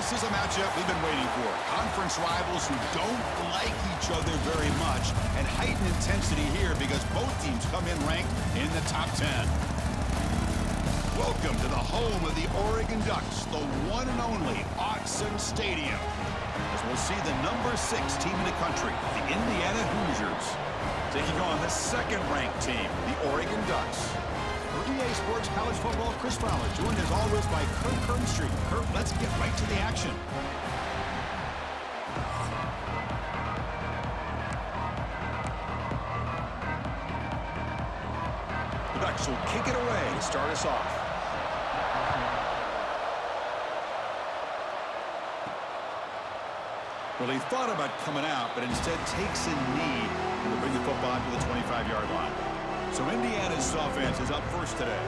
This is a matchup we've been waiting for. Conference rivals who don't like each other very much, and heightened intensity here because both teams come in ranked in the top 10. Welcome to the home of the Oregon Ducks, the one and only Autzen Stadium. As we'll see the number 6 team in the country, the Indiana Hoosiers, taking on the second-ranked team, the Oregon Ducks. For EA Sports College Football, Chris Fowler, joined as always by Kirk Kernstreet. Kirk, let's get right to the action. The Ducks will kick it away to start us off. Well, he thought about coming out, but instead takes a knee to bring the football to the 25-yard line. So Indiana's offense is up first today.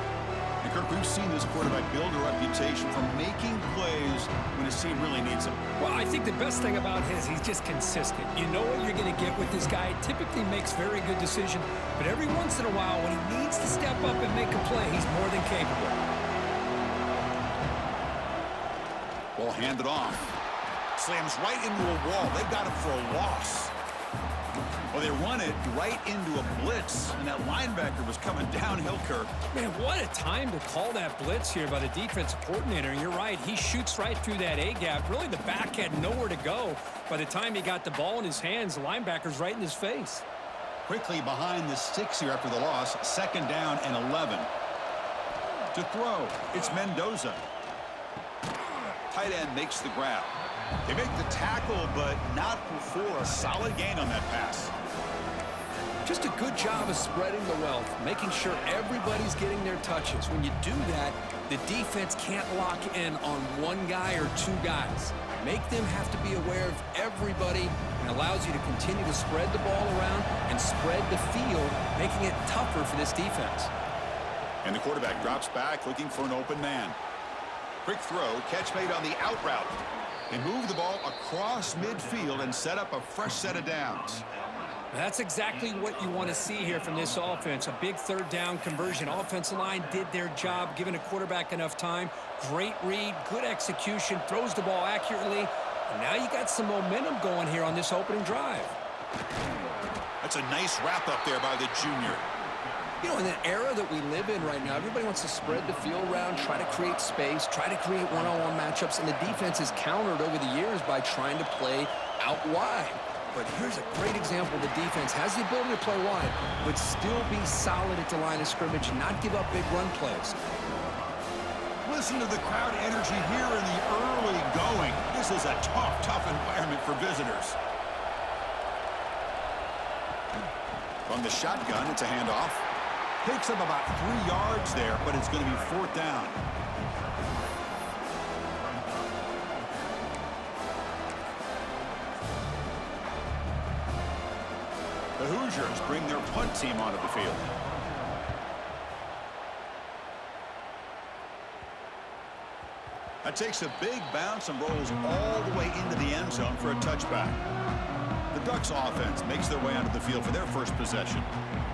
And Kirk, we've seen this quarterback build a reputation for making plays when his team really needs him. Well, I think the best thing about him is he's just consistent. You know what you're going to get with this guy. He typically makes very good decisions, but every once in a while when he needs to step up and make a play, he's more than capable. Ball handed off. Slams right into a wall. They've got him for a loss. Well, they run it right into a blitz, and that linebacker was coming downhill, Kirk. Man, what a time to call that blitz here by the defensive coordinator. And you're right, he shoots right through that A-gap. Really, the back had nowhere to go. By the time he got the ball in his hands, the linebacker's right in his face. Quickly behind the sticks here after the loss, 2nd down and 11. To throw, it's Mendoza. Tight end makes the grab. They make the tackle, but not before a solid gain on that pass. Just a good job of spreading the wealth, making sure everybody's getting their touches. When you do that, the defense can't lock in on one guy or 2 guys. Make them have to be aware of everybody and allows you to continue to spread the ball around and spread the field, making it tougher for this defense. And the quarterback drops back looking for an open man. Quick throw, catch made on the out route. They move the ball across midfield and set up a fresh set of downs. That's exactly what you want to see here from this offense. A big 3rd down conversion. Offensive line did their job, giving a quarterback enough time. Great read, good execution, throws the ball accurately. And now you got some momentum going here on this opening drive. That's a nice wrap up there by the junior. You know, in the era that we live in right now, everybody wants to spread the field around, try to create space, try to create one-on-one matchups, and the defense is countered over the years by trying to play out wide. But here's a great example. The defense has the ability to play wide, but still be solid at the line of scrimmage and not give up big run plays. Listen to the crowd energy here in the early going. This is a tough environment for visitors. From the shotgun, it's a handoff. Picks up about 3 yards there, but it's going to be 4th down. The Hoosiers bring their punt team onto the field. That takes a big bounce and rolls all the way into the end zone for a touchback. The Ducks offense makes their way onto the field for their first possession.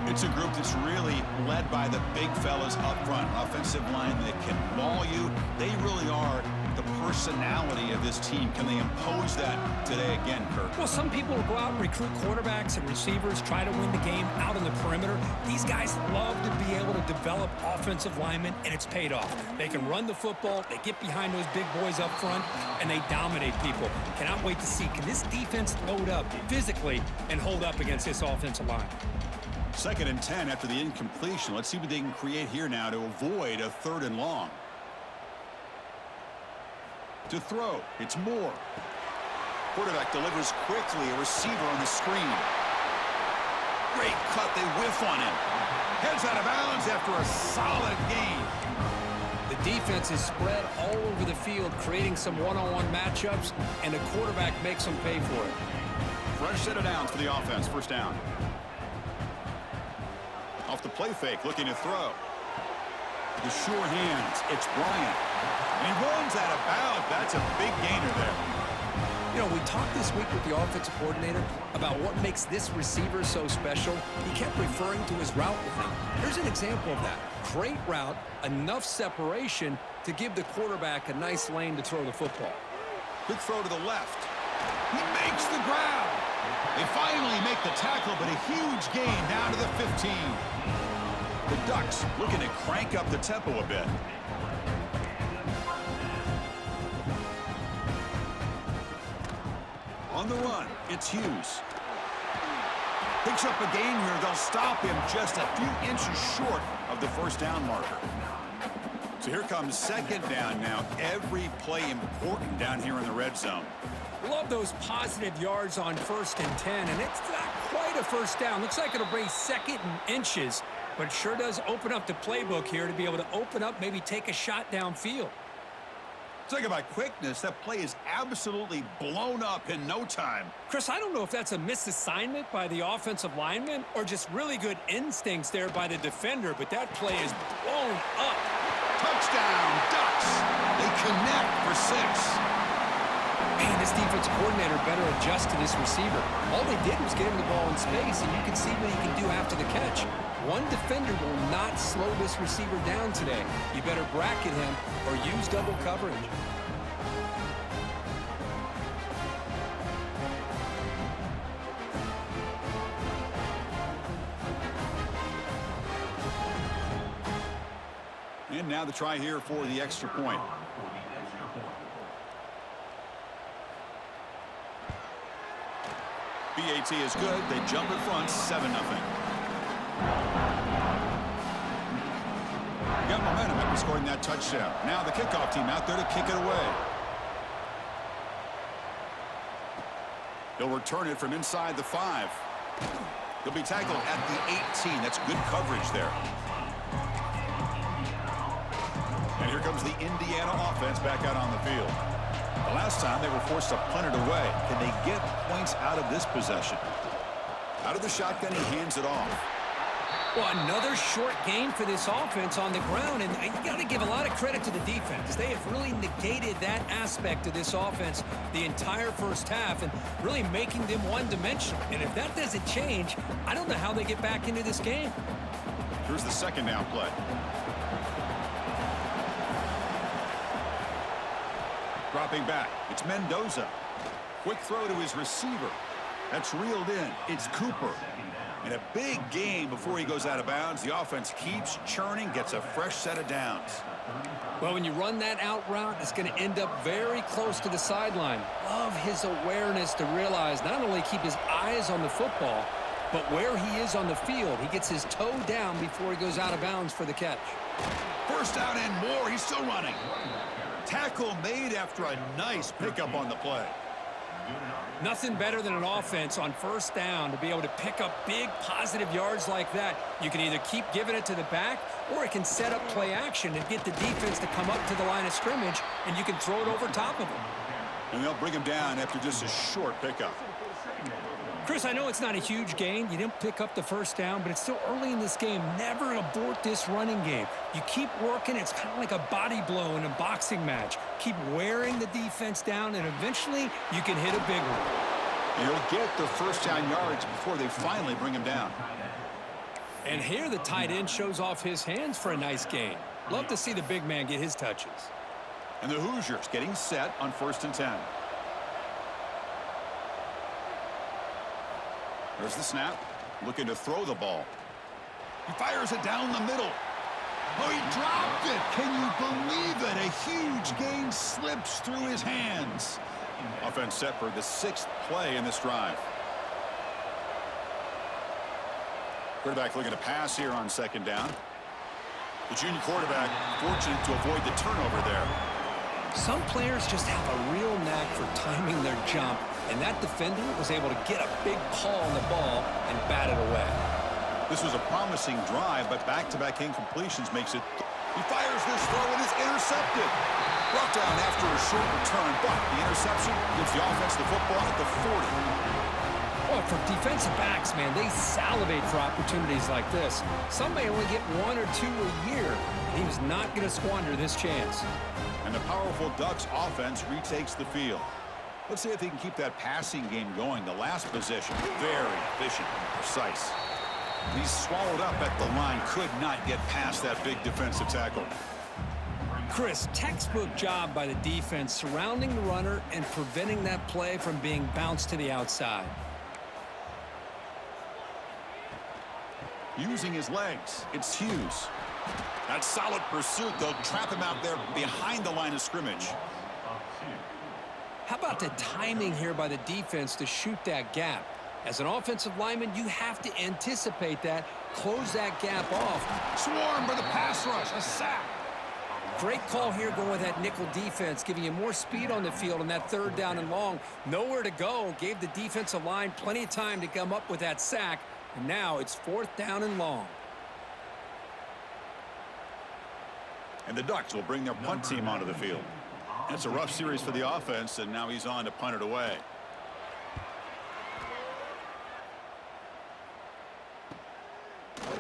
It's a group that's really led by the big fellas up front. Offensive line that can maul you. They really are the personality of this team. Can they impose that today again, Kirk? Well, some people will go out and recruit quarterbacks and receivers, try to win the game out on the perimeter. These guys love to be able to develop offensive linemen, and it's paid off. They can run the football, they get behind those big boys up front, and they dominate people. Cannot wait to see, can this defense load up physically and hold up against this offensive line? 2nd and 10 after the incompletion. Let's see what they can create here now to avoid a 3rd and long. To throw, it's Moore. Quarterback delivers quickly, a receiver on the screen. Great cut, they whiff on him. Heads out of bounds after a solid gain. The defense is spread all over the field, creating some one-on-one matchups, and the quarterback makes them pay for it. Fresh set of downs for the offense, 1st down. Off the play fake, looking to throw. The sure hands, it's Bryant. And he runs out of bounds. That's a big gainer there. You know, we talked this week with the offensive coordinator about what makes this receiver so special. He kept referring to his route with him. Here's an example of that. Great route, enough separation to give the quarterback a nice lane to throw the football. Quick throw to the left. He makes the grab. They finally make the tackle, but a huge gain down to the 15. The Ducks looking to crank up the tempo a bit. On the run, it's Hughes. Picks up a gain here. They'll stop him just a few inches short of the first down marker. So here comes second down now. Every play important down here in the red zone. Love those positive yards on 1st and 10, and it's not quite a first down. Looks like it'll bring second and inches, but it sure does open up the playbook here to be able to open up, maybe take a shot downfield. Talk about quickness. That play is absolutely blown up in no time. Chris, I don't know if that's a misassignment by the offensive lineman or just really good instincts there by the defender, but that play is blown up. Touchdown, Ducks. They connect for 6. Man, this defensive coordinator better adjust to this receiver. All they did was get him the ball in space, and you can see what he can do after the catch. One defender will not slow this receiver down today. You better bracket him or use double coverage. And now the try here for the extra point. BAT is good. They jump in front, 7-0. Got momentum after scoring that touchdown. Now the kickoff team out there to kick it away. They'll return it from inside the 5. They'll be tackled at the 18. That's good coverage there. And here comes the Indiana offense back out on the field. The last time they were forced to punt it away. Can they get points out of this possession? Out of the shotgun, he hands it off. Well, another short gain for this offense on the ground, and you got to give a lot of credit to the defense. They have really negated that aspect of this offense the entire first half and really making them one-dimensional. And if that doesn't change, I don't know how they get back into this game. Here's the second down play. Dropping back, it's Mendoza. Quick throw to his receiver. That's reeled in. It's Cooper. And a big gain before he goes out of bounds. The offense keeps churning, gets a fresh set of downs. Well, when you run that out route, it's going to end up very close to the sideline. Love his awareness to realize not only keep his eyes on the football, but where he is on the field. He gets his toe down before he goes out of bounds for the catch. First down and more. He's still running. Tackle made after a nice pickup on the play. Nothing better than an offense on first down to be able to pick up big positive yards like that. You can either keep giving it to the back, or it can set up play action and get the defense to come up to the line of scrimmage, and you can throw it over top of them. And they'll bring him down after just a short pickup. Chris, I know it's not a huge gain. You didn't pick up the first down, but it's still early in this game. Never abort this running game. You keep working. It's kind of like a body blow in a boxing match. Keep wearing the defense down, and eventually you can hit a big one. And he'll get the first down yards before they finally bring him down. And here the tight end shows off his hands for a nice gain. Love to see the big man get his touches. And the Hoosiers getting set on 1st and 10. There's the snap. Looking to throw the ball. He fires it down the middle. Oh, he dropped it. Can you believe it? A huge gain slips through his hands. Offense set for the 6th play in this drive. Quarterback looking to pass here on 2nd down. The junior quarterback fortunate to avoid the turnover there. Some players just have a real knack for timing their jump, and that defender was able to get a big paw on the ball and bat it away. This was a promising drive, but back-to-back incompletions makes it. He fires this throw and it's intercepted. Brought down after a short return, but the interception gives the offense the football at the 40. Well, for defensive backs, man, they salivate for opportunities like this. Some may only get 1 or 2 a year, and he was not going to squander this chance. And the powerful Ducks offense retakes the field. Let's see if they can keep that passing game going. The last possession, very efficient and precise. He's swallowed up at the line, could not get past that big defensive tackle. Chris, textbook job by the defense surrounding the runner and preventing that play from being bounced to the outside. Using his legs, it's Hughes. That solid pursuit. They'll trap him out there behind the line of scrimmage. How about the timing here by the defense to shoot that gap? As an offensive lineman, you have to anticipate that, close that gap off. Swarm for the pass rush, a sack. Great call here going with that nickel defense, giving you more speed on the field on that third down and long. Nowhere to go. Gave the defensive line plenty of time to come up with that sack. And now it's 4th down and long. And the Ducks will bring their punt team onto the field. And it's a rough series for the offense, and now he's on to punt it away.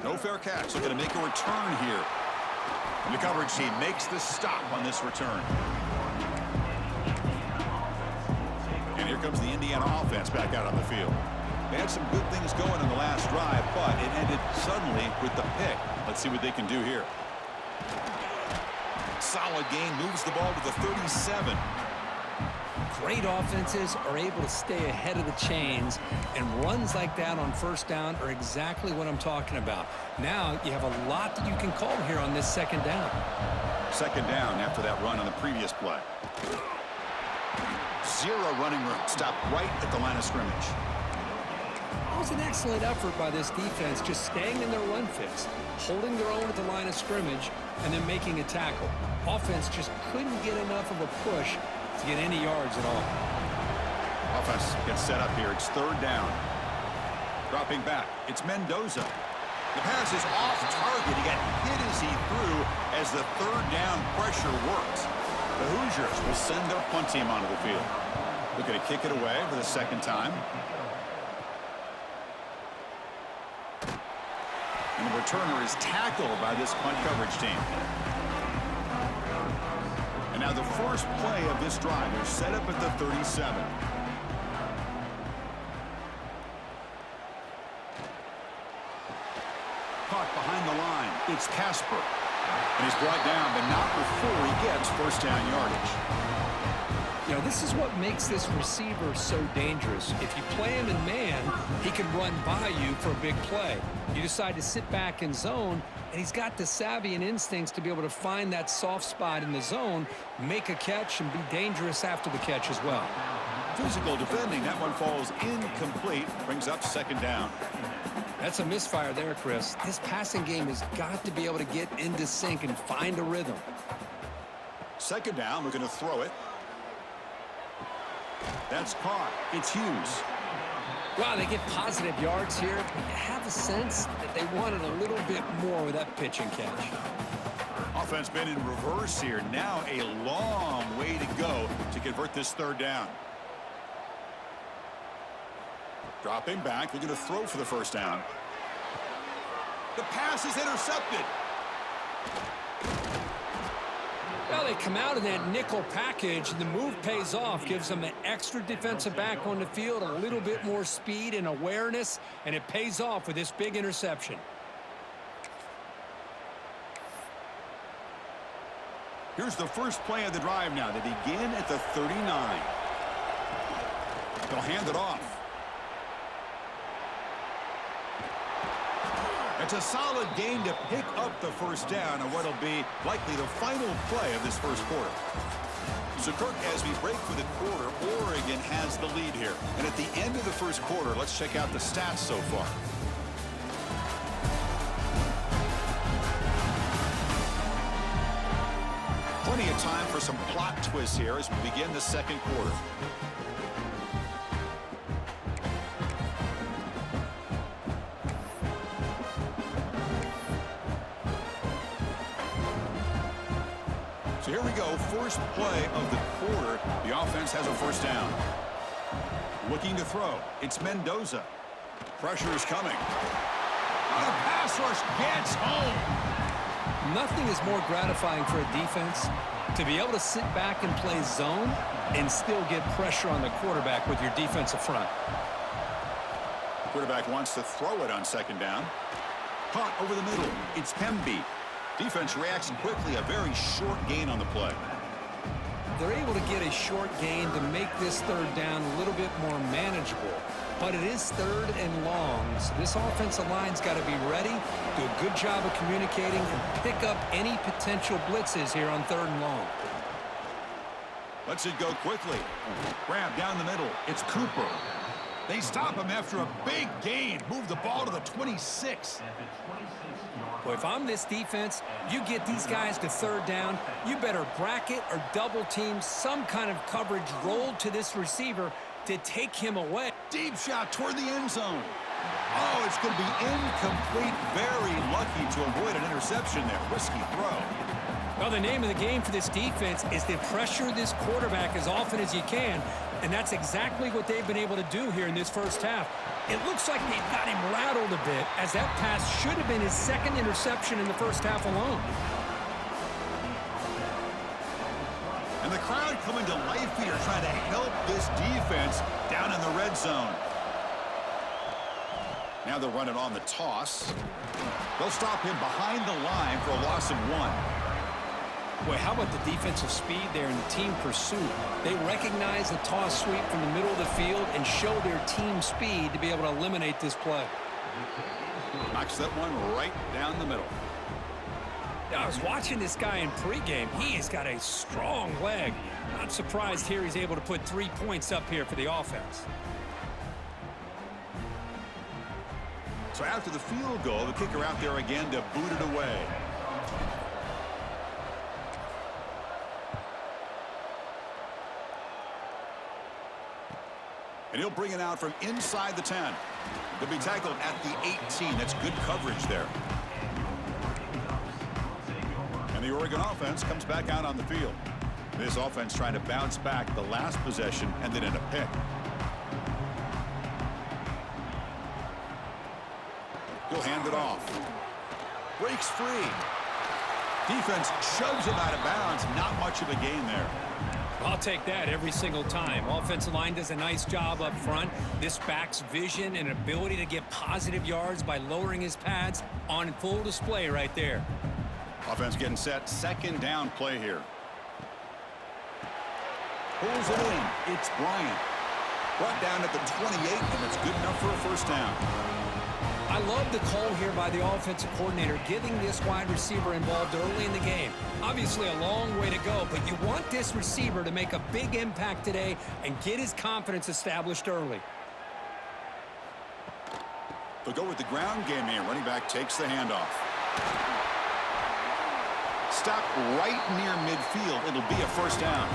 No fair catch. Looking to make a return here. And the coverage team makes the stop on this return. And here comes the Indiana offense back out on the field. They had some good things going in the last drive, but it ended suddenly with the pick. Let's see what they can do here. Solid gain, moves the ball to the 37. Great offenses are able to stay ahead of the chains, and runs like that on 1st down are exactly what I'm talking about. Now you have a lot that you can call here on this 2nd down. 2nd down after that run on the previous play. Zero running room. Stopped right at the line of scrimmage. That was an excellent effort by this defense, just staying in their run fix, holding their own at the line of scrimmage, and then making a tackle. Offense just couldn't get enough of a push to get any yards at all. Offense gets set up here. It's 3rd down. Dropping back. It's Mendoza. The pass is off target. He got hit as he threw as the 3rd down pressure worked. The Hoosiers will send their punt team onto the field. Looking to kick it away for the 2nd time. And the returner is tackled by this punt coverage team. And now the first play of this drive is set up at the 37. Caught behind the line. It's Casper. And he's brought down, but not before he gets 1st down yardage. You know, this is what makes this receiver so dangerous. If you play him in man, he can run by you for a big play. You decide to sit back in zone, and he's got the savvy and instincts to be able to find that soft spot in the zone, make a catch, and be dangerous after the catch as well. Physical defending. That one falls incomplete. Brings up 2nd down. That's a misfire there, Chris. This passing game has got to be able to get into sync and find a rhythm. 2nd down. We're going to throw it. That's caught. It's Hughes. Wow, they get positive yards here, but you have a sense that they wanted a little bit more with that pitch and catch. Offense been in reverse here. Now a long way to go to convert this 3rd down. Dropping back. They're going to throw for the 1st down. The pass is intercepted. Well, they come out of that nickel package, and the move pays off, gives them an extra defensive back on the field, a little bit more speed and awareness, and it pays off with this big interception. Here's the first play of the drive now. They begin at the 39. They'll hand it off. It's a solid gain to pick up the 1st down on what'll be likely the final play of this 1st quarter. So, Kirk, as we break for the quarter, Oregon has the lead here. And at the end of the 1st quarter, let's check out the stats so far. Plenty of time for some plot twists here as we begin the 2nd quarter. So here we go, first play of the quarter. The offense has a 1st down. Looking to throw. It's Mendoza. Pressure is coming. The pass rush gets home. Nothing is more gratifying for a defense to be able to sit back and play zone and still get pressure on the quarterback with your defensive front. Quarterback wants to throw it on 2nd down. Caught over the middle. It's Pemby. Defense reacts quickly, a very short gain on the play. They're able to get a short gain to make this third down a little bit more manageable. But it is third and long, so this offensive line's got to be ready, do a good job of communicating, and pick up any potential blitzes here on third and long. Lets it go quickly. Grab down the middle. It's Cooper. They stop him after a big gain. Move the ball to the 26. Boy, if I'm this defense, you get these guys to third down, you better bracket or double team some kind of coverage rolled to this receiver to take him away. Deep shot toward the end zone. Oh, it's going to be incomplete. Very lucky to avoid an interception there. Risky throw. Well, the name of the game for this defense is to pressure this quarterback as often as you can, and that's exactly what they've been able to do here in this first half. It looks like they've got him rattled a bit, as that pass should have been his second interception in the first half alone. And the crowd coming to life here, trying to help this defense down in the red zone. Now they'll run it on the toss. They'll stop him behind the line for a loss of 1. Boy, how about the defensive speed there in the team pursuit? They recognize the toss sweep from the middle of the field and show their team speed to be able to eliminate this play. Knocks that one right down the middle. I was watching this guy in pregame. He has got a strong leg. Not surprised here he's able to put 3 points up here for the offense. So after the field goal, the kicker out there again to boot it away. And he'll bring it out from inside the 10. He'll be tackled at the 18. That's good coverage there. And the Oregon offense comes back out on the field. This offense trying to bounce back the last possession and then in a pick. He'll hand it off. Breaks free. Defense shoves him out of bounds. Not much of a gain there. I'll take that every single time. Offensive line does a nice job up front. This back's vision and ability to get positive yards by lowering his pads on full display right there. Offense getting set. Second down play here. Pulls it in. It's Bryant. Brought down at the 28, and it's good enough for a first down. I love the call here by the offensive coordinator, getting this wide receiver involved early in the game. Obviously a long way to go, but you want this receiver to make a big impact today and get his confidence established early. They'll go with the ground game here. Running back takes the handoff. Stop right near midfield. It'll be a first down.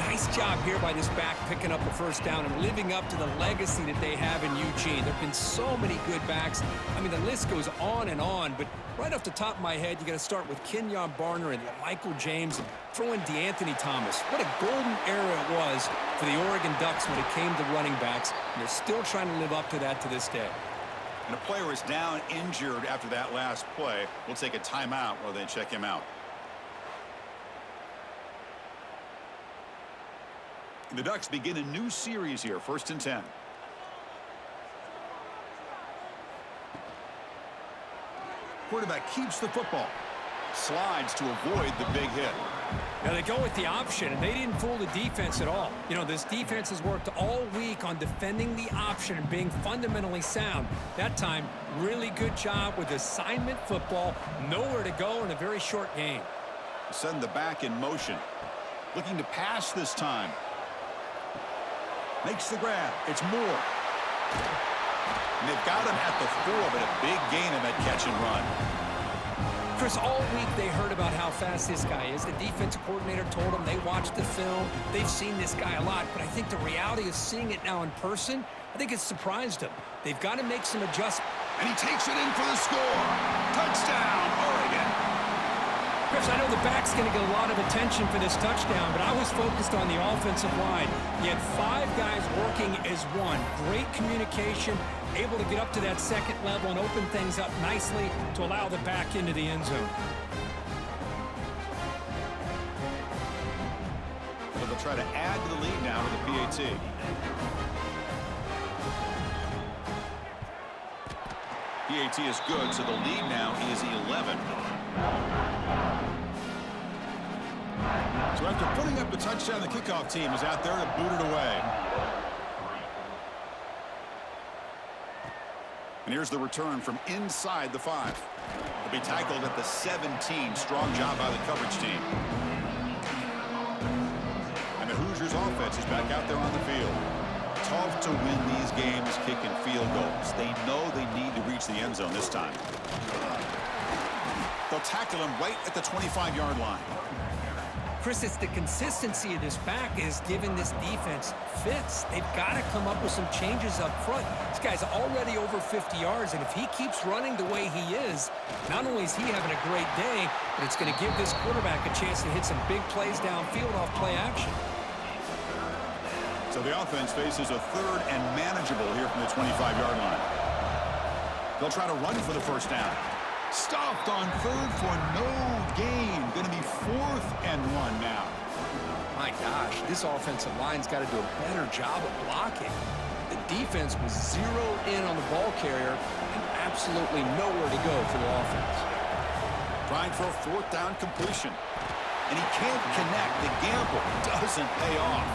Nice job here by this back picking up the first down and living up to the legacy that they have in Eugene. There have been so many good backs. I mean, the list goes on, but right off the top of my head, you got to start with Kenyon Barner and Michael James and throw in DeAnthony Thomas. What a golden era it was for the Oregon Ducks when it came to running backs, and they're still trying to live up to that to this day. And a player is down injured after that last play. We'll take a timeout while they check him out. The Ducks begin a new series here, 1st and 10. Quarterback keeps the football. Slides to avoid the big hit. Now they go with the option, and they didn't fool the defense at all. You know, this defense has worked all week on defending the option and being fundamentally sound. That time, really good job with assignment football. Nowhere to go in a very short game. Send the back in motion. Looking to pass this time. Makes the grab. It's Moore. And they've got him at the 4, but a big gain in that catch and run. Chris, all week they heard about how fast this guy is. The defensive coordinator told them they watched the film. They've seen this guy a lot, but I think the reality of seeing it now in person, I think it's surprised them. They've got to make some adjustments. And he takes it in for the score. Touchdown, Oregon. Chris, I know the back's going to get a lot of attention for this touchdown, but I was focused on the offensive line. You had 5 guys working as one. Great communication, able to get up to that second level and open things up nicely to allow the back into the end zone. So they'll try to add to the lead now with the PAT. PAT is good, so the lead now is 11. So after putting up the touchdown, the kickoff team is out there to boot it away. And here's the return from inside the 5. He'll be tackled at the 17. Strong job by the coverage team. And the Hoosiers offense is back out there on the field. Tough to win these games kicking field goals. They know they need to reach the end zone this time. They'll tackle him right at the 25-yard line. Chris, it's the consistency of this back is giving this defense fits. They've got to come up with some changes up front. This guy's already over 50 yards, and if he keeps running the way he is, not only is he having a great day, but it's going to give this quarterback a chance to hit some big plays downfield off play action. So the offense faces a third and manageable here from the 25-yard line. They'll try to run for the first down. Stopped on third for no gain. Going to be 4th and 1 now. My gosh, this offensive line's got to do a better job of blocking. The defense was zeroed in on the ball carrier and absolutely nowhere to go for the offense. Trying for a 4th down completion. And he can't connect. The gamble doesn't pay off.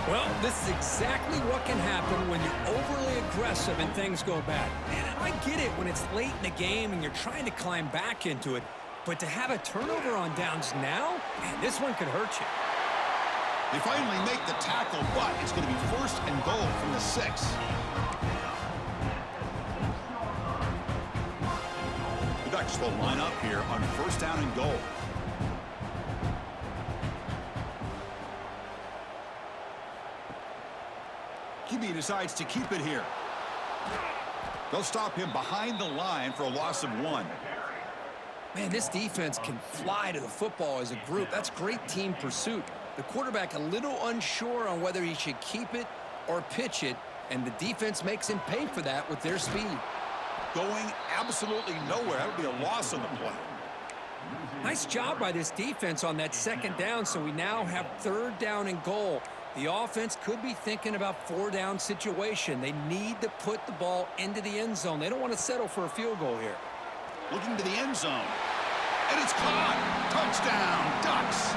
Well, this is exactly what can happen when you're overly aggressive and things go bad. And I get it when it's late in the game and you're trying to climb back into it. But to have a turnover on downs now, man, this one could hurt you. They finally make the tackle, but it's going to be 1st and goal from the 6. The Ducks will line up here on 1st down and goal. QB decides to keep it here. They'll stop him behind the line for a loss of 1. Man, this defense can fly to the football as a group. That's great team pursuit. The quarterback a little unsure on whether he should keep it or pitch it, and the defense makes him pay for that with their speed. Going absolutely nowhere. That would be a loss on the play. Nice job by this defense on that 2nd down, so we now have 3rd down and goal. The offense could be thinking about 4-down situation. They need to put the ball into the end zone. They don't want to settle for a field goal here. Looking to the end zone. And it's caught. Touchdown, Ducks.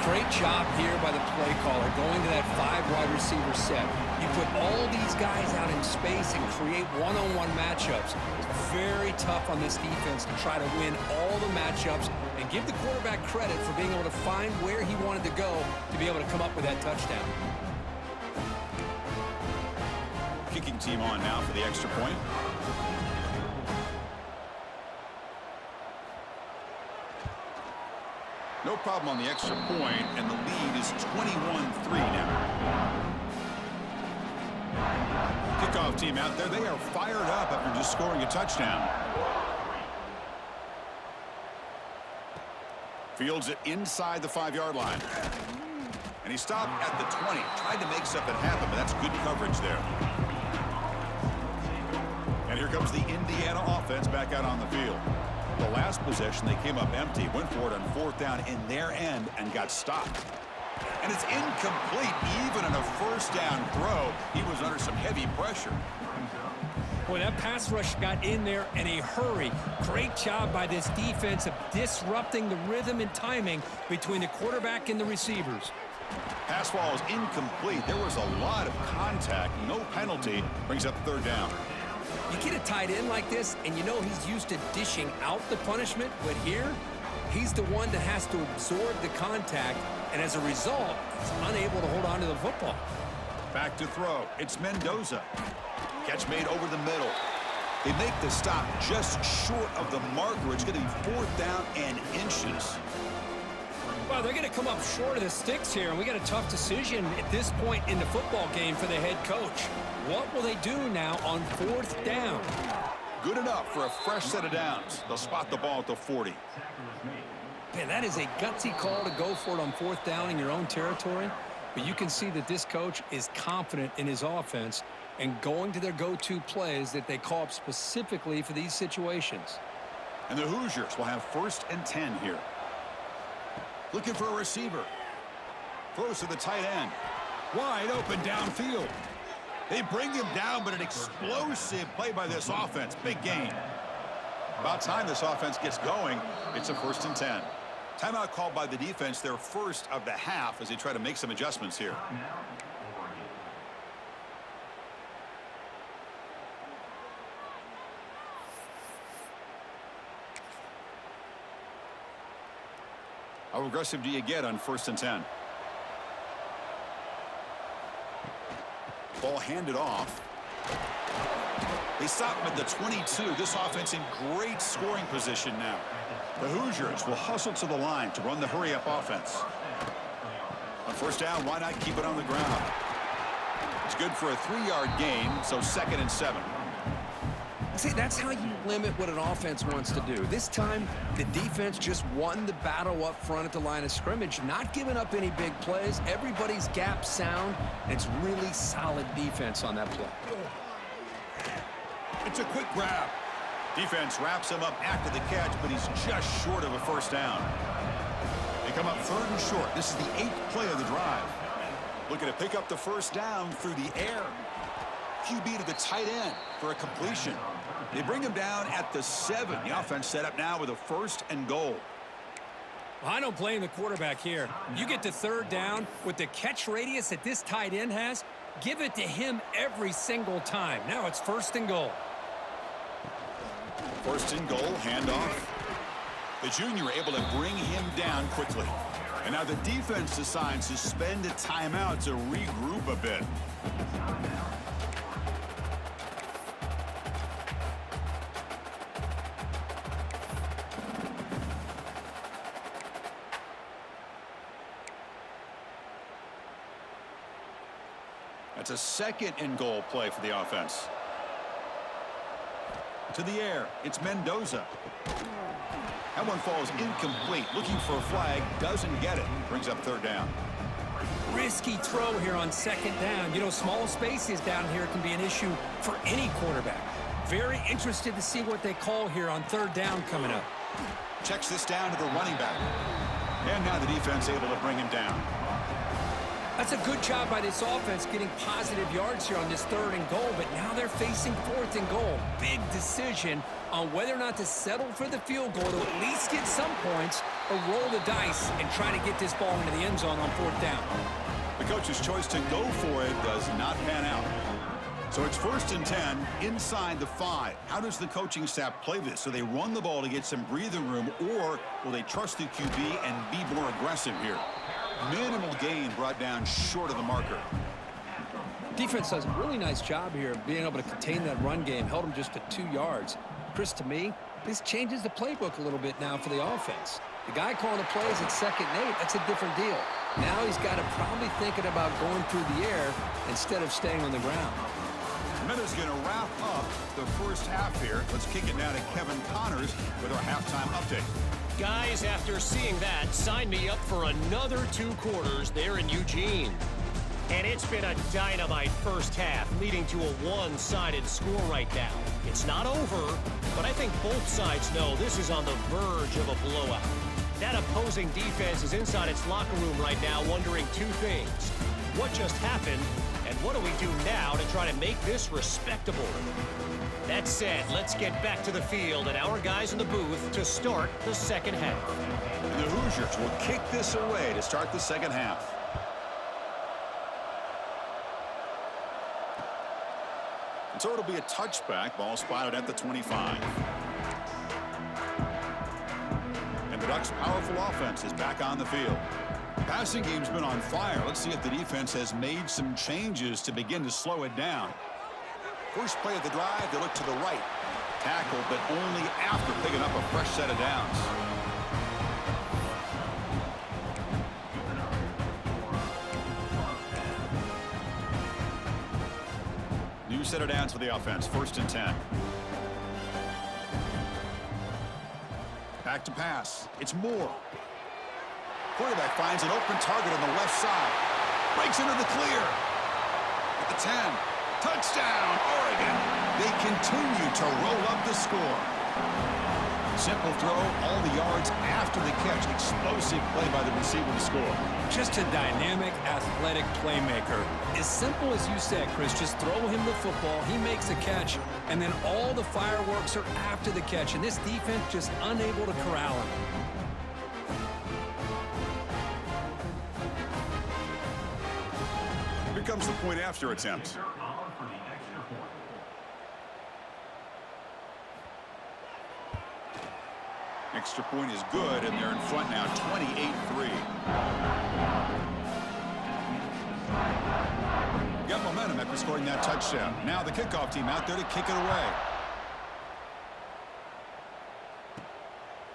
Great job here by the play caller going to that 5-wide receiver set. You put all these guys out in space and create one-on-one matchups. It's very tough on this defense to try to win all the matchups and give the quarterback credit for being able to find where he wanted to go to be able to come up with that touchdown. Kicking team on now for the extra point. No problem on the extra point, and the lead is 21-3 now. Kickoff team out there, they are fired up after just scoring a touchdown. Fields it inside the 5-yard line. And he stopped at the 20. Tried to make something happen, but that's good coverage there. And here comes the Indiana offense back out on the field. The last possession, they came up empty, went for it on 4th down in their end and got stopped. And it's incomplete. Even on a 1st down throw, he was under some heavy pressure. Boy, that pass rush got in there in a hurry. Great job by this defense of disrupting the rhythm and timing between the quarterback and the receivers. Pass ball is incomplete. There was a lot of contact. No penalty. Brings up 3rd down. You get a tight end like this, and you know he's used to dishing out the punishment, but here, he's the one that has to absorb the contact, and as a result, he's unable to hold on to the football. Back to throw. It's Mendoza. Catch made over the middle. They make the stop just short of the marker. It's going to be 4th down and inches. Well, they're going to come up short of the sticks here, and we got a tough decision at this point in the football game for the head coach. What will they do now on 4th down? Good enough for a fresh set of downs. They'll spot the ball at the 40. Man, that is a gutsy call to go for it on 4th down in your own territory. But you can see that this coach is confident in his offense and going to their go-to plays that they call up specifically for these situations. And the Hoosiers will have 1st and 10 here. Looking for a receiver. Throws to the tight end. Wide open downfield. They bring him down, but an explosive play by this offense. Big gain. About time this offense gets going. It's a 1st and 10. Timeout called by the defense, their first of the half, as they try to make some adjustments here. How aggressive do you get on 1st and 10? Ball handed off. They stop him at the 22. This offense in great scoring position now. The Hoosiers will hustle to the line to run the hurry-up offense. On 1st down, why not keep it on the ground? It's good for a 3-yard gain, so 2nd and 7. See, that's how you limit what an offense wants to do. This time, the defense just won the battle up front at the line of scrimmage, not giving up any big plays. Everybody's gap sound, and it's really solid defense on that play. It's a quick grab. Defense wraps him up after the catch, but he's just short of a 1st down. They come up 3rd and short. This is the 8th play of the drive. Looking to pick up the 1st down through the air. QB to the tight end for a completion. They bring him down at the 7. The offense set up now with a 1st and goal. Well, I don't blame the quarterback here. You get to 3rd down with the catch radius that this tight end has, give it to him every single time. Now it's 1st and goal. 1st and goal, handoff. The junior able to bring him down quickly. And now the defense decides to spend a timeout to regroup a bit. That's a 2nd and goal play for the offense. To the air, it's Mendoza. That one falls incomplete. Looking for a flag, doesn't get it. Brings up 3rd down. Risky throw here on 2nd down. You know, small spaces down here can be an issue for any quarterback. Very interested to see what they call here on 3rd down coming up. Checks this down to the running back. And now the defense able to bring him down. That's a good job by this offense getting positive yards here on this 3rd and goal, but now they're facing 4th and goal. Big decision on whether or not to settle for the field goal to at least get some points or roll the dice and try to get this ball into the end zone on 4th down. The coach's choice to go for it does not pan out. So it's 1st and 10 inside the 5. How does the coaching staff play this? So they run the ball to get some breathing room, or will they trust the QB and be more aggressive here? Minimal gain brought down short of the marker. Defense does a really nice job here of being able to contain that run game. Held him just to 2 yards. Chris, to me, this changes the playbook a little bit now for the offense. The guy calling the plays at 2nd and 8, that's a different deal. Now he's got to probably thinking about going through the air instead of staying on the ground. Minutes going to wrap up the 1st half here. Let's kick it now to Kevin Connors with our halftime update. Guys, after seeing that, sign me up for another 2 quarters there in Eugene. And it's been a dynamite 1st half, leading to a one-sided score right now. It's not over, but I think both sides know this is on the verge of a blowout. That opposing defense is inside its locker room right now wondering 2 things. What just happened, and what do we do now to try to make this respectable? That said, let's get back to the field and our guys in the booth to start the 2nd half. And the Hoosiers will kick this away to start the 2nd half. And so it'll be a touchback. Ball spotted at the 25. And the Ducks' powerful offense is back on the field. The passing game's been on fire. Let's see if the defense has made some changes to begin to slow it down. First play of the drive, they look to the right. Tackle, but only after picking up a fresh set of downs. New set of downs for the offense. 1st and 10. Back to pass. It's Moore. Quarterback finds an open target on the left side. Breaks into the clear. At the 10. Touchdown, Oregon. They continue to roll up the score. Simple throw, all the yards after the catch. Explosive play by the receiver to score. Just a dynamic, athletic playmaker. As simple as you said, Chris, just throw him the football, he makes a catch, and then all the fireworks are after the catch, and this defense just unable to corral him. Here comes the point after attempt. Extra point is good, and they're in front now, 28-3. Got momentum after scoring that touchdown. Now the kickoff team out there to kick it away.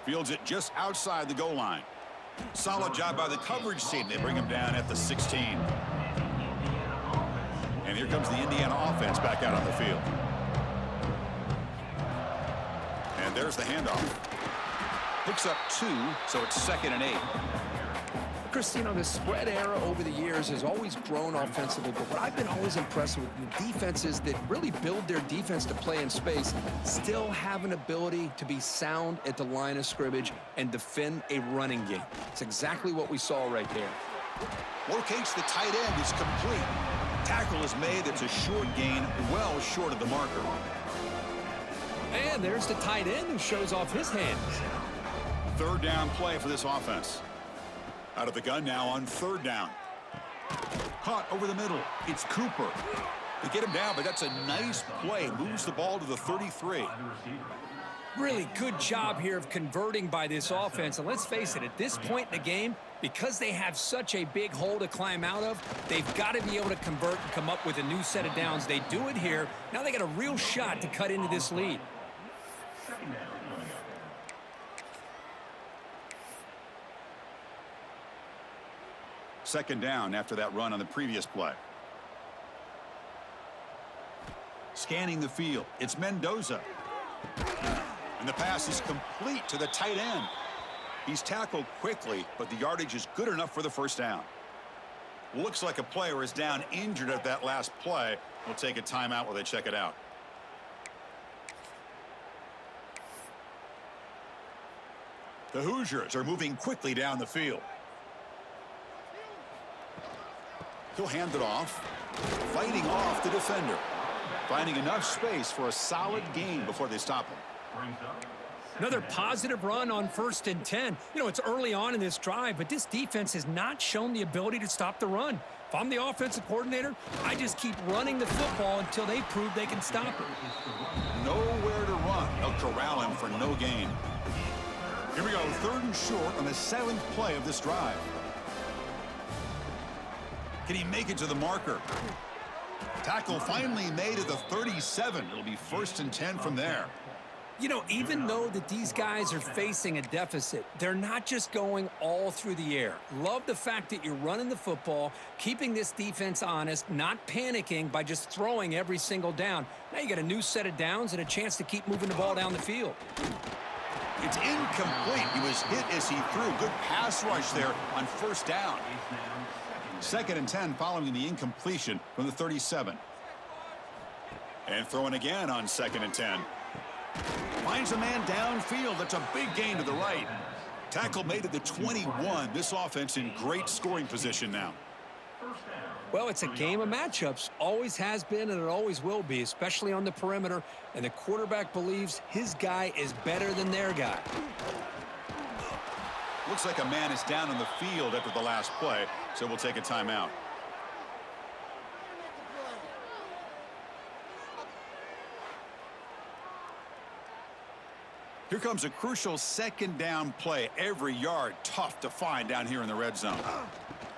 Fields it just outside the goal line. Solid job by the coverage team. They bring him down at the 16. And here comes the Indiana offense back out on the field. And there's the handoff. Picks up 2, so it's 2nd and 8. Christine, the spread era over the years has always grown offensively, but what I've been always impressed with the defenses that really build their defense to play in space still have an ability to be sound at the line of scrimmage and defend a running game. It's exactly what we saw right there. Locates the tight end is complete. Tackle is made. It's a short gain, well short of the marker. And there's the tight end who shows off his hands. 3rd down play for this offense. Out of the gun now on 3rd down. Caught over the middle. It's Cooper. They get him down, but that's a nice play. Moves the ball to the 33. Really good job here of converting by this offense. And let's face it, at this point in the game, because they have such a big hole to climb out of, they've got to be able to convert and come up with a new set of downs. They do it here. Now they got a real shot to cut into this lead. Second down after that run on the previous play. Scanning the field. It's Mendoza. And the pass is complete to the tight end. He's tackled quickly, but the yardage is good enough for the 1st down. Looks like a player is down injured at that last play. We'll take a timeout while they check it out. The Hoosiers are moving quickly down the field. He'll hand it off, fighting off the defender, finding enough space for a solid gain before they stop him. Another positive run on 1st and 10. You know, it's early on in this drive, but this defense has not shown the ability to stop the run. If I'm the offensive coordinator, I just keep running the football until they prove they can stop it. Nowhere to run. They'll corral him for no gain. Here we go, 3rd and short on the 7th play of this drive. Can he make it to the marker? Tackle finally made at the 37. It'll be 1st and 10 from there. You know, even though that these guys are facing a deficit, they're not just going all through the air. Love the fact that you're running the football, keeping this defense honest, not panicking by just throwing every single down. Now you got a new set of downs and a chance to keep moving the ball down the field. It's incomplete. He was hit as he threw. Good pass rush there on 1st down. 2nd and 10 following the incompletion from the 37. And throwing again on 2nd and 10. Finds a man downfield. That's a big gain to the right. Tackle made at the 21. This offense in great scoring position now. Well, it's a game of matchups. Always has been and it always will be, especially on the perimeter. And the quarterback believes his guy is better than their guy. Looks like a man is down on the field after the last play, so we'll take a timeout. Here comes a crucial 2nd down play. Every yard tough to find down here in the red zone.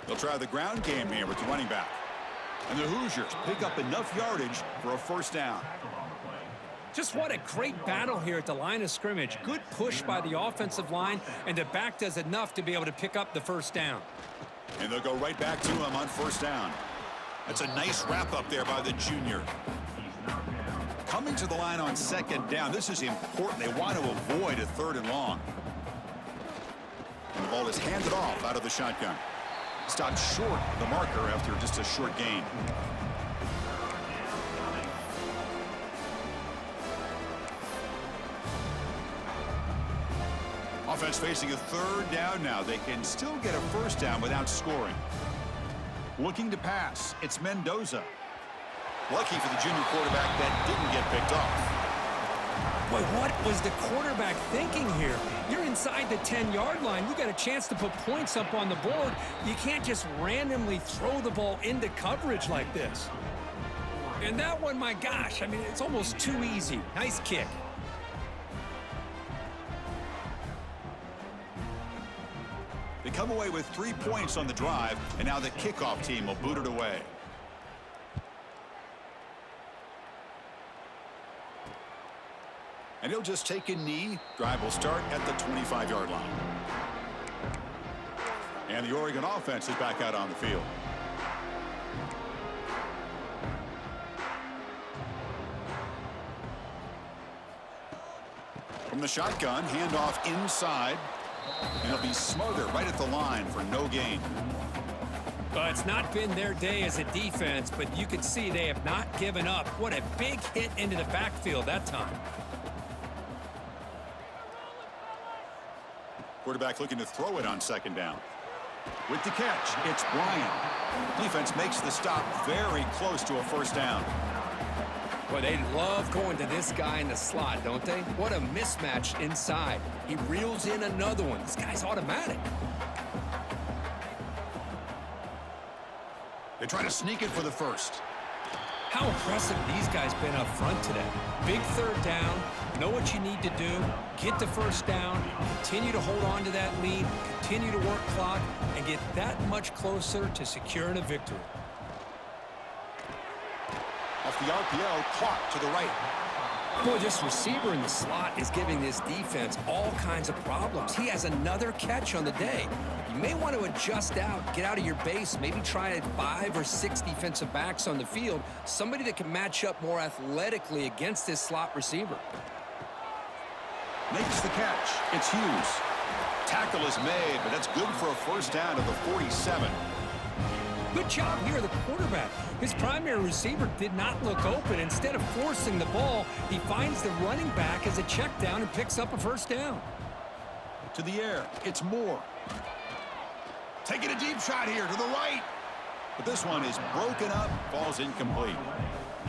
They'll try the ground game here with the running back. And the Hoosiers pick up enough yardage for a 1st down. Just what a great battle here at the line of scrimmage. Good push by the offensive line, and the back does enough to be able to pick up the 1st down. And they'll go right back to him on 1st down. That's a nice wrap up there by the junior. Coming to the line on 2nd down. This is important. They want to avoid a 3rd and long. And the ball is handed off out of the shotgun. Stopped short of the marker after just a short gain. Offense facing a third down now. They can still get a first down without scoring. Looking to pass, it's Mendoza. Lucky for the junior quarterback that didn't get picked off. Boy, what was the quarterback thinking here? You're inside the 10-yard line. You got a chance to put points up on the board. You can't just randomly throw the ball into coverage like this. And that one, my gosh, I mean, it's almost too easy. Nice kick. They come away with 3 points on the drive, and now the kickoff team will boot it away. And he'll just take a knee. Drive will start at the 25-yard line. And the Oregon offense is back out on the field. From the shotgun, handoff inside. And it'll be smothered right at the line for no gain. Well, it's not been their day as a defense, but you can see they have not given up. What a big hit into the backfield that time. Quarterback looking to throw it on second down. With the catch, it's Bryant. Defense makes the stop very close to a first down. Well, they love going to this guy in the slot, don't they? What a mismatch inside. He reels in another one. This guy's automatic. They try to sneak it for the first. How impressive these guys been up front today. Big third down, know what you need to do, get the first down, continue to hold on to that lead, continue to work clock, and get that much closer to securing a victory. Off the RPO, caught to the right. Boy, this receiver in the slot is giving this defense all kinds of problems. He has another catch on the day. You may want to adjust out, get out of your base, maybe try 5 or 6 defensive backs on the field, somebody that can match up more athletically against this slot receiver. Makes the catch. It's Hughes. Tackle is made, but that's good for a first down to the 47. Good job here, the quarterback. His primary receiver did not look open. Instead of forcing the ball, he finds the running back as a check down and picks up a first down. To the air, it's Moore. Taking a deep shot here to the right. But this one is broken up, falls incomplete.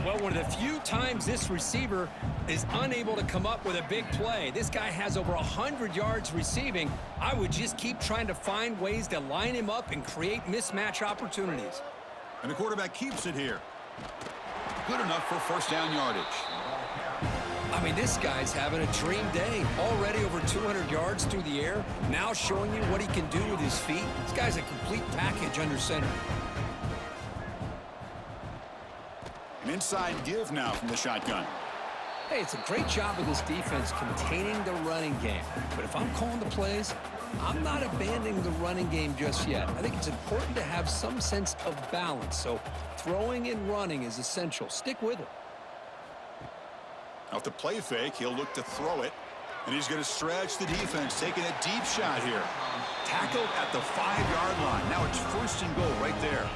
Well, one of the few times this receiver is unable to come up with a big play. This guy has over 100 yards receiving. I would just keep trying to find ways to line him up and create mismatch opportunities. And the quarterback keeps it here. Good enough for first down yardage. I mean, this guy's having a dream day. Already over 200 yards through the air. Now showing you what he can do with his feet. This guy's a complete package under center. An inside give now from the shotgun. Hey, it's a great job of this defense containing the running game. But if I'm calling the plays, I'm not abandoning the running game just yet. I think it's important to have some sense of balance. So throwing and running is essential. Stick with it. Off the play fake, he'll look to throw it. And he's going to stretch the defense, taking a deep shot here. Tackled at the 5-yard line. Now it's first and goal right there.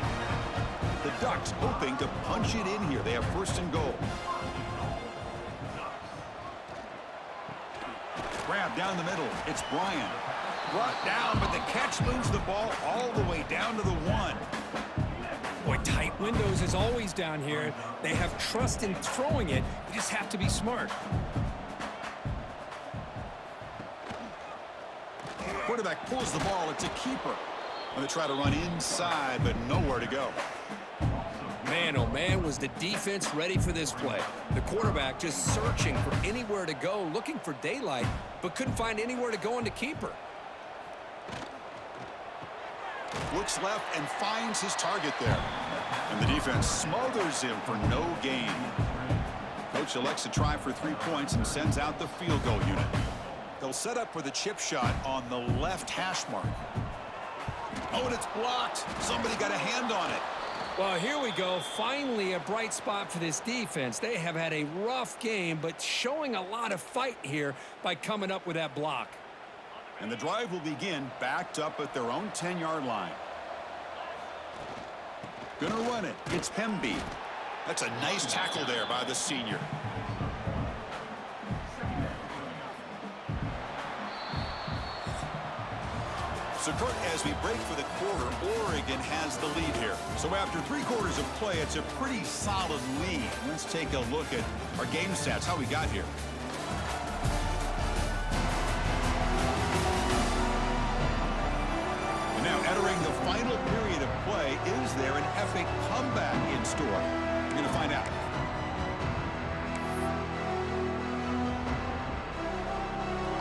The Ducks hoping to punch it in here. They have first and goal. Grab down the middle. It's Bryant. Brought down, but the catch moves the ball all the way down to the 1. Boy, tight windows is always down here. They have trust in throwing it. You just have to be smart. Quarterback pulls the ball. It's a keeper. And they try to run inside, but nowhere to go. Man, oh man, was the defense ready for this play. The quarterback just searching for anywhere to go, looking for daylight, but couldn't find anywhere to go on the keeper. Looks left and finds his target there. And the defense smothers him for no gain. Coach elects to try for 3 points and sends out the field goal unit. They'll set up for the chip shot on the left hash mark. Oh, and it's blocked. Somebody got a hand on it. Well, here we go. Finally, a bright spot for this defense. They have had a rough game, but showing a lot of fight here by coming up with that block. And the drive will begin backed up at their own 10-yard line. Gonna run it. It's Hemby. That's a nice tackle there by the senior. So, Kurt, as we break for the quarter, Oregon has the lead here. So after 3 quarters of play, it's a pretty solid lead. Let's take a look at our game stats, how we got here. And now entering the final period of play, is there an epic comeback in store? We're going to find out.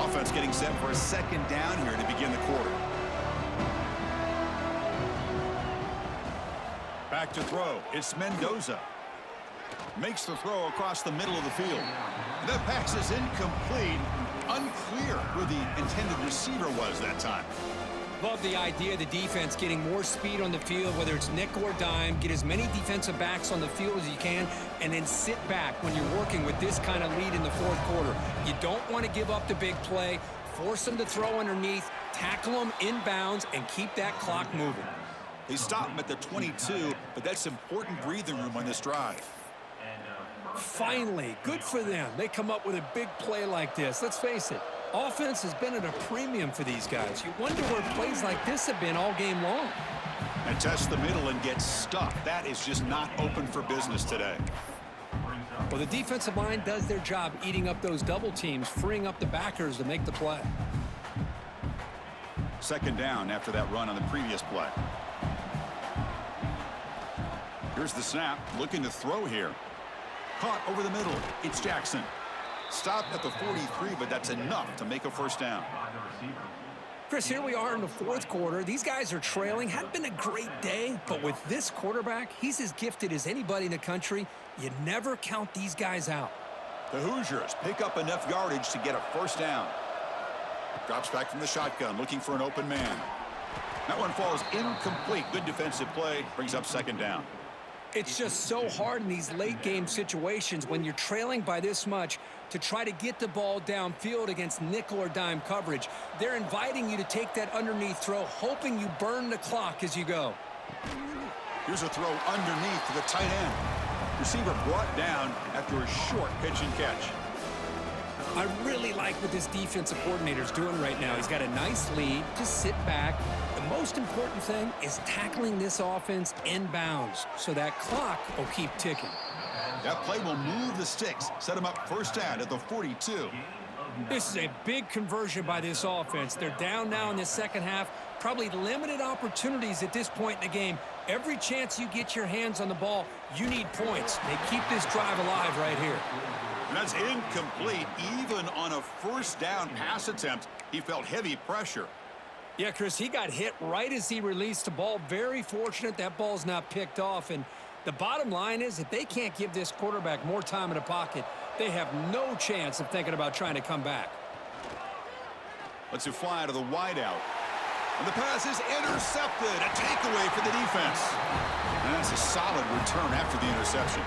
Offense getting set for a second down here to begin the quarter. Back to throw. It's Mendoza. Makes the throw across the middle of the field. That pass is incomplete. Unclear who the intended receiver was that time. Love the idea of the defense getting more speed on the field, whether it's nickel or dime. Get as many defensive backs on the field as you can, and then sit back when you're working with this kind of lead in the fourth quarter. You don't want to give up the big play. Force them to throw underneath, tackle them inbounds, and keep that clock moving. They stop him at the 22, but that's important breathing room on this drive. Finally, good for them. They come up with a big play like this. Let's face it, offense has been at a premium for these guys. You wonder where plays like this have been all game long. And test the middle and get stuffed. That is just not open for business today. Well, the defensive line does their job eating up those double teams, freeing up the backers to make the play. Second down after that run on the previous play. Here's the snap, looking to throw here. Caught over the middle. It's Jackson. Stopped at the 43, but that's enough to make a first down. Chris, here we are in the fourth quarter. These guys are trailing. Hadn't been a great day, but with this quarterback, he's as gifted as anybody in the country. You never count these guys out. The Hoosiers pick up enough yardage to get a first down. Drops back from the shotgun, looking for an open man. That one falls incomplete. Good defensive play, brings up second down. It's just so hard in these late-game situations when you're trailing by this much to try to get the ball downfield against nickel or dime coverage. They're inviting you to take that underneath throw, hoping you burn the clock as you go. Here's a throw underneath to the tight end. Receiver brought down after a short pitch and catch. I really like what this defensive coordinator's doing right now. He's got a nice lead. Just sit back. The most important thing is tackling this offense inbounds so that clock will keep ticking. That play will move the sticks, set him up first down at the 42. This is a big conversion by this offense. They're down now in the second half. Probably limited opportunities at this point in the game. Every chance you get your hands on the ball, you need points. They keep this drive alive right here. And that's incomplete. Even on a first down pass attempt, he felt heavy pressure. Yeah, Chris, he got hit right as he released the ball. Very fortunate that ball's not picked off. And the bottom line is if they can't give this quarterback more time in the pocket, they have no chance of thinking about trying to come back. Let's fly to the wideout. And the pass is intercepted. A takeaway for the defense. And that's a solid return after the interception.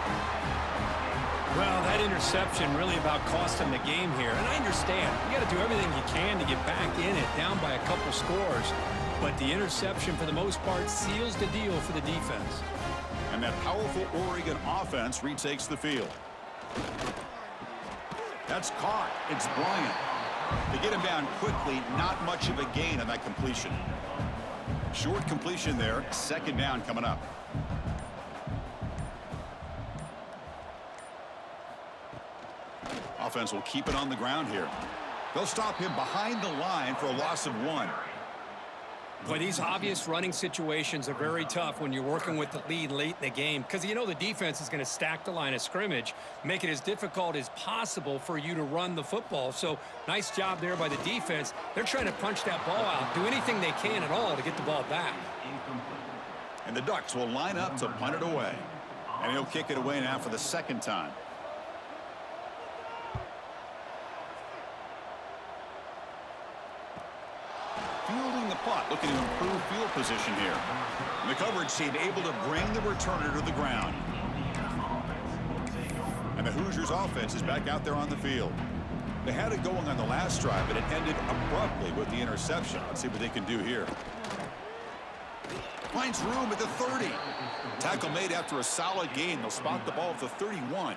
Well, that interception really about cost him the game here. And I understand. You got to do everything you can to get back in it, down by a couple scores. But the interception, for the most part, seals the deal for the defense. And that powerful Oregon offense retakes the field. That's caught. It's Bryant. To get him down quickly, not much of a gain on that completion. Short completion there. Second down coming up. Offense will keep it on the ground here. They'll stop him behind the line for a loss of 1. Boy, these obvious running situations are very tough when you're working with the lead late in the game because you know the defense is going to stack the line of scrimmage, make it as difficult as possible for you to run the football. So nice job there by the defense. They're trying to punch that ball out, do anything they can at all to get the ball back. And the Ducks will line up to punt it away. And he'll kick it away now for the second time. Fielding the punt, looking to improve field position here. And the coverage team able to bring the returner to the ground. And the Hoosiers offense is back out there on the field. They had it going on the last drive, but it ended abruptly with the interception. Let's see what they can do here. Finds room at the 30. Tackle made after a solid gain. They'll spot the ball at the 31.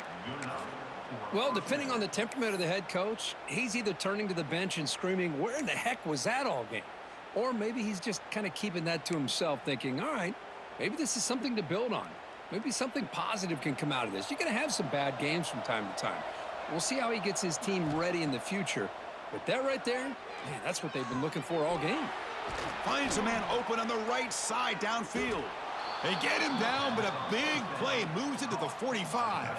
Well, depending on the temperament of the head coach, he's either turning to the bench and screaming, where in the heck was that all game? Or maybe he's just kind of keeping that to himself, thinking, all right, maybe this is something to build on. Maybe something positive can come out of this. You're going to have some bad games from time to time. We'll see how he gets his team ready in the future. But that right there, man, that's what they've been looking for all game. Finds a man open on the right side downfield. They get him down, but a big play moves into the 45.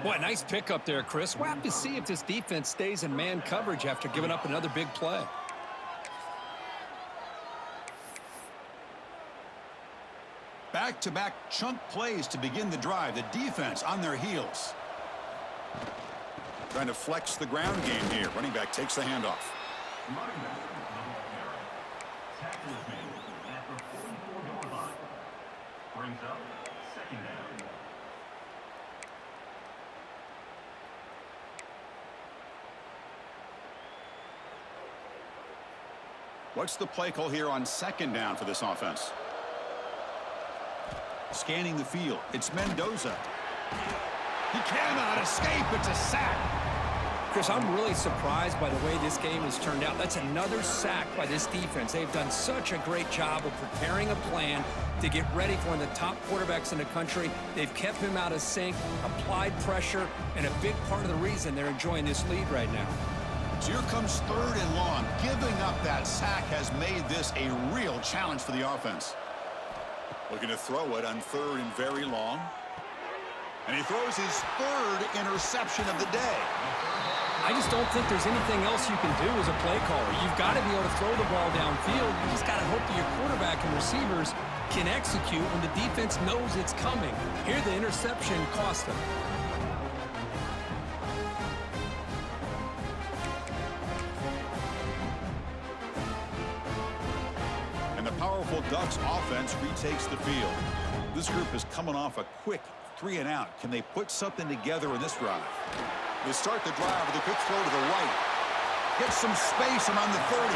Boy, nice pickup there, Chris. We'll have to see if this defense stays in man coverage after giving up another big play. Back-to-back chunk plays to begin the drive. The defense on their heels. Trying to flex the ground game here. Running back takes the handoff. Brings up second down. What's the play call here on second down for this offense? Scanning the field. It's Mendoza. He cannot escape. It's a sack. Chris, I'm really surprised by the way this game has turned out. That's another sack by this defense. They've done such a great job of preparing a plan to get ready for one of the top quarterbacks in the country. They've kept him out of sync, applied pressure, and a big part of the reason they're enjoying this lead right now. So here comes 3rd and long. Giving up that sack has made this a real challenge for the offense. Looking to throw it on 3rd and very long. And he throws his 3rd interception of the day. I just don't think there's anything else you can do as a play caller. You've got to be able to throw the ball downfield. You just got to hope that your quarterback and receivers can execute when the defense knows it's coming. Here, the interception cost them. And the powerful Ducks offense retakes the field. This group is coming off a quick 3-and-out. Can they put something together in this drive? They start the drive with a quick throw to the right. Get some space around the 30.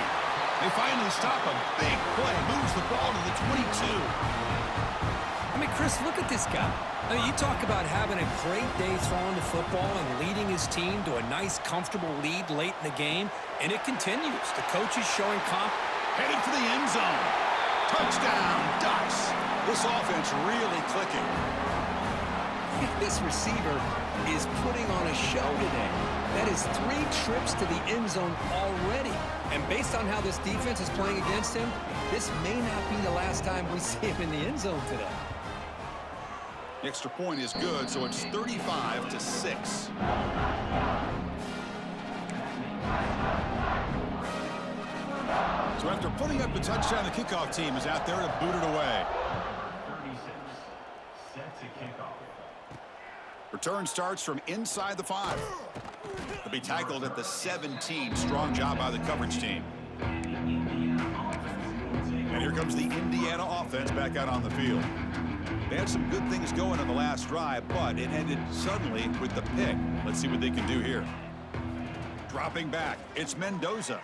They finally stop a big play. Moves the ball to the 22. I mean, Chris, look at this guy. I mean, you talk about having a great day throwing the football and leading his team to a nice, comfortable lead late in the game, and it continues. The coach is showing confidence. Headed for the end zone. Touchdown, Ducks. This offense really clicking. This receiver is putting on a show today. That is 3 trips to the end zone already. And based on how this defense is playing against him, this may not be the last time we see him in the end zone today. The extra point is good, so it's 35-6. So after putting up the touchdown, the kickoff team is out there to boot it away. 36. Set to kickoff. Return starts from inside the 5. They'll be tackled at the 17. Strong job by the coverage team. And here comes the Indiana offense back out on the field. They had some good things going on the last drive, but it ended suddenly with the pick. Let's see what they can do here. Dropping back, it's Mendoza.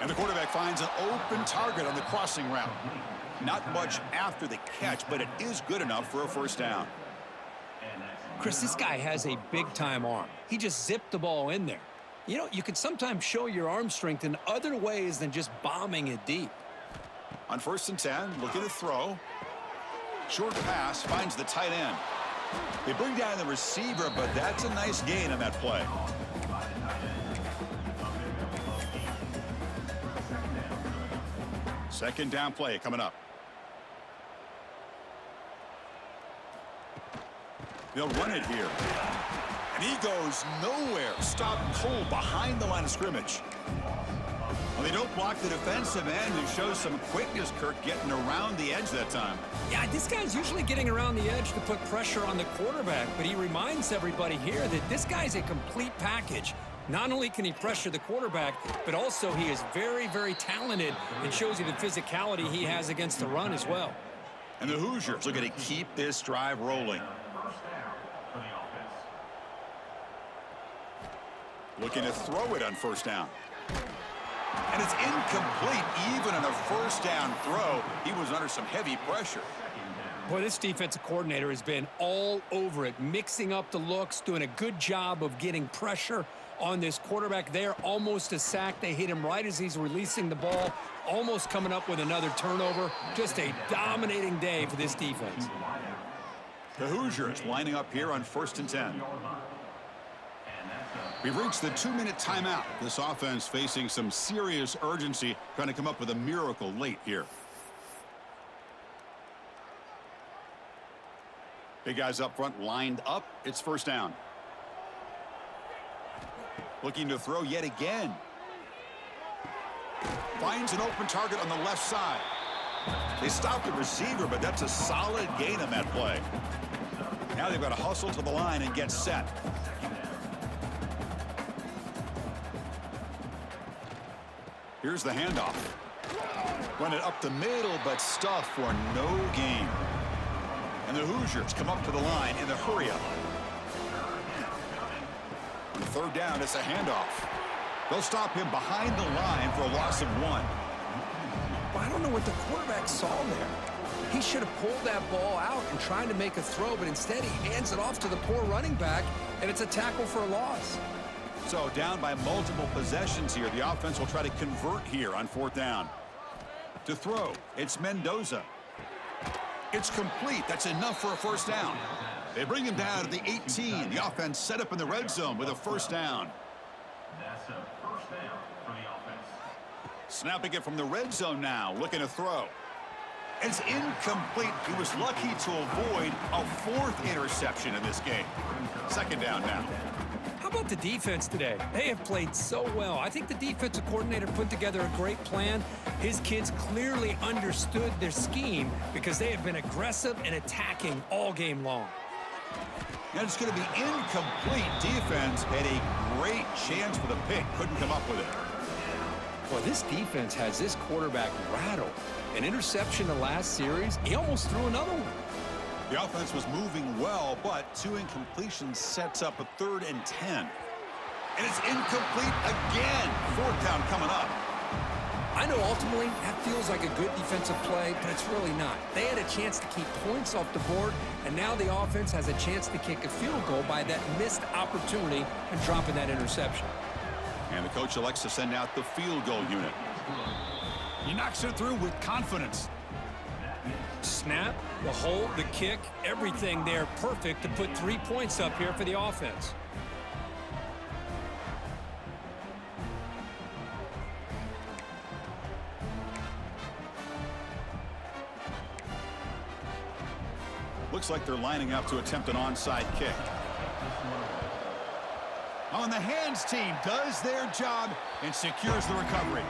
And the quarterback finds an open target on the crossing route. Not much after the catch, but it is good enough for a first down. Chris, this guy has a big-time arm. He just zipped the ball in there. You know, you can sometimes show your arm strength in other ways than just bombing it deep. On 1st and 10, looking to throw. Short pass, finds the tight end. They bring down the receiver, but that's a nice gain on that play. Second down play coming up. They'll run it here. And he goes nowhere. Stop cold behind the line of scrimmage. Well, they don't block the defensive end, who shows some quickness, Kirk, getting around the edge that time. Yeah, this guy's usually getting around the edge to put pressure on the quarterback, but he reminds everybody here that this guy's a complete package. Not only can he pressure the quarterback, but also he is very, very talented and shows you the physicality he has against the run as well. And the Hoosiers are going to keep this drive rolling. Looking to throw it on first down. And it's incomplete. Even on a first down throw, he was under some heavy pressure. Boy, this defensive coordinator has been all over it, mixing up the looks, doing a good job of getting pressure on this quarterback there. Almost a sack. They hit him right as he's releasing the ball, almost coming up with another turnover. Just a dominating day for this defense. The Hoosiers lining up here on 1st and 10. We've reached the 2-minute timeout. This offense facing some serious urgency, trying to come up with a miracle late here. Big guys up front lined up. It's 1st down. Looking to throw yet again. Finds an open target on the left side. They stopped the receiver, but that's a solid gain on that play. Now they've got to hustle to the line and get set. Here's the handoff. Run it up the middle, but stuffed for no gain. And the Hoosiers come up to the line in the hurry-up. On 3rd down, it's a handoff. They'll stop him behind the line for a loss of 1. Well, I don't know what the quarterback saw there. He should have pulled that ball out and tried to make a throw, but instead he hands it off to the poor running back, and it's a tackle for a loss. So down by multiple possessions here. The offense will try to convert here on 4th down. To throw, it's Mendoza. It's complete. That's enough for a 1st down. They bring him down to the 18. The offense set up in the red zone with a 1st down. That's a 1st down for the offense. Snapping it from the red zone now, looking to throw. It's incomplete. He was lucky to avoid a 4th interception in this game. 2nd down now. How about the defense today? They have played so well. I think the defensive coordinator put together a great plan. His kids clearly understood their scheme because they have been aggressive and attacking all game long. And it's going to be incomplete. Defense had a great chance for the pick. Couldn't come up with it. Well, this defense has this quarterback rattled. An interception the last series, he almost threw another one. The offense was moving well, but 2 incompletions sets up a 3rd and 10. And it's incomplete again. 4th down coming up. I know ultimately that feels like a good defensive play, but it's really not. They had a chance to keep points off the board, and now the offense has a chance to kick a field goal by that missed opportunity and dropping that interception. And the coach elects to send out the field goal unit. He knocks it through with confidence. Snap, the hold, the kick, everything there perfect to put 3 points up here for the offense. Looks like they're lining up to attempt an onside kick. On the hands team does their job and secures the recovery.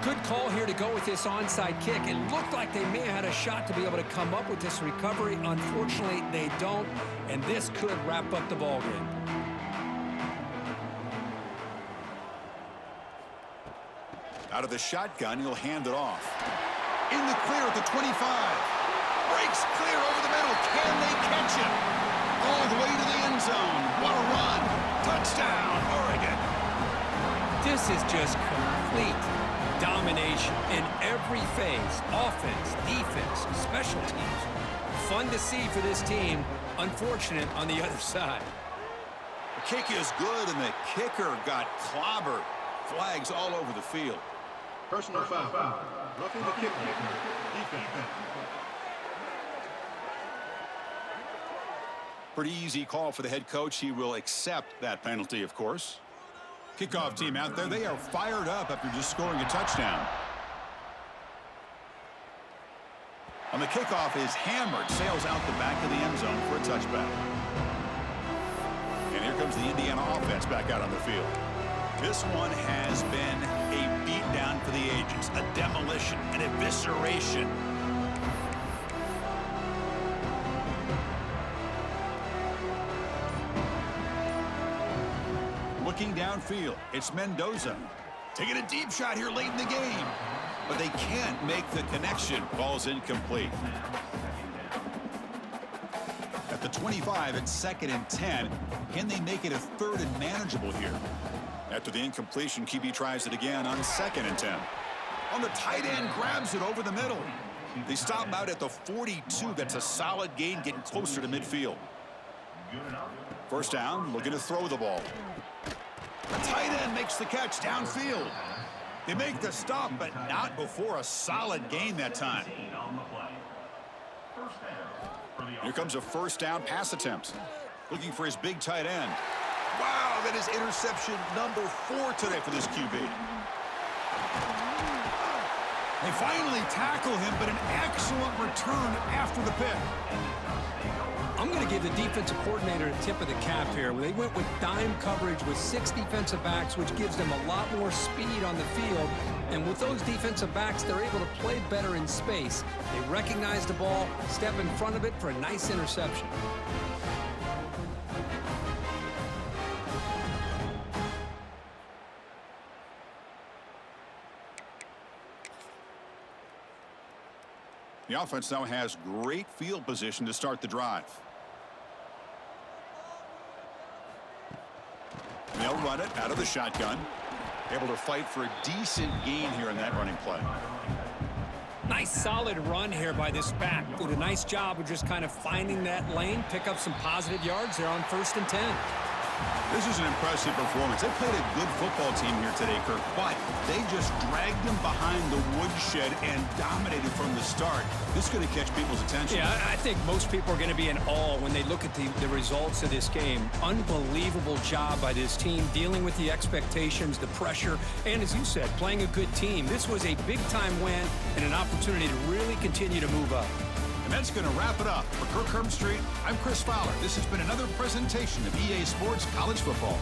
Good call here to go with this onside kick. It looked like they may have had a shot to be able to come up with this recovery. Unfortunately, they don't, and this could wrap up the ball game. Out of the shotgun, he'll hand it off. In the clear at the 25. Breaks clear over the middle. Can they catch him? All the way to the end zone. What a run. Touchdown, Oregon. This is just complete domination in every phase. Offense, defense, special teams. Fun to see for this team. Unfortunate on the other side. The kick is good, and the kicker got clobbered. Flags all over the field. Personal foul. Roughing the kicker. Defense. Pretty easy call for the head coach. He will accept that penalty, of course. Kickoff team out there. They are fired up after just scoring a touchdown. On the kickoff is hammered. Sails out the back of the end zone for a touchback. And here comes the Indiana offense back out on the field. This one has been a beatdown for the ages. A demolition, an evisceration. Looking downfield, it's Mendoza. Taking a deep shot here late in the game. But they can't make the connection. Ball's incomplete. At the 25, it's 2nd and 10. Can they make it a 3rd and manageable here? After the incompletion, QB tries it again on 2nd and 10. On the tight end, grabs it over the middle. They stop out at the 42. That's a solid gain, getting closer to midfield. 1st down, looking to throw the ball. The tight end makes the catch downfield. They make the stop, but not before a solid gain that time. Here comes a first down pass attempt. Looking for his big tight end. Wow, that is interception number 4 today for this QB. They finally tackle him, but an excellent return after the pick. I'm going to give the defensive coordinator a tip of the cap here. They went with dime coverage with 6 defensive backs, which gives them a lot more speed on the field. And with those defensive backs, they're able to play better in space. They recognize the ball, step in front of it for a nice interception. The offense now has great field position to start the drive. They'll run it out of the shotgun. Able to fight for a decent gain here in that running play. Nice solid run here by this back. Did a nice job of just kind of finding that lane, pick up some positive yards there on 1st and 10. This is an impressive performance. They played a good football team here today, Kirk, but they just dragged them behind the woodshed and dominated from the start. This is going to catch people's attention. Yeah, I think most people are going to be in awe when they look at the results of this game. Unbelievable job by this team, dealing with the expectations, the pressure, and as you said, playing a good team. This was a big-time win and an opportunity to really continue to move up. And that's going to wrap it up. For Kirk Herbstreit, I'm Chris Fowler. This has been another presentation of EA Sports College Football.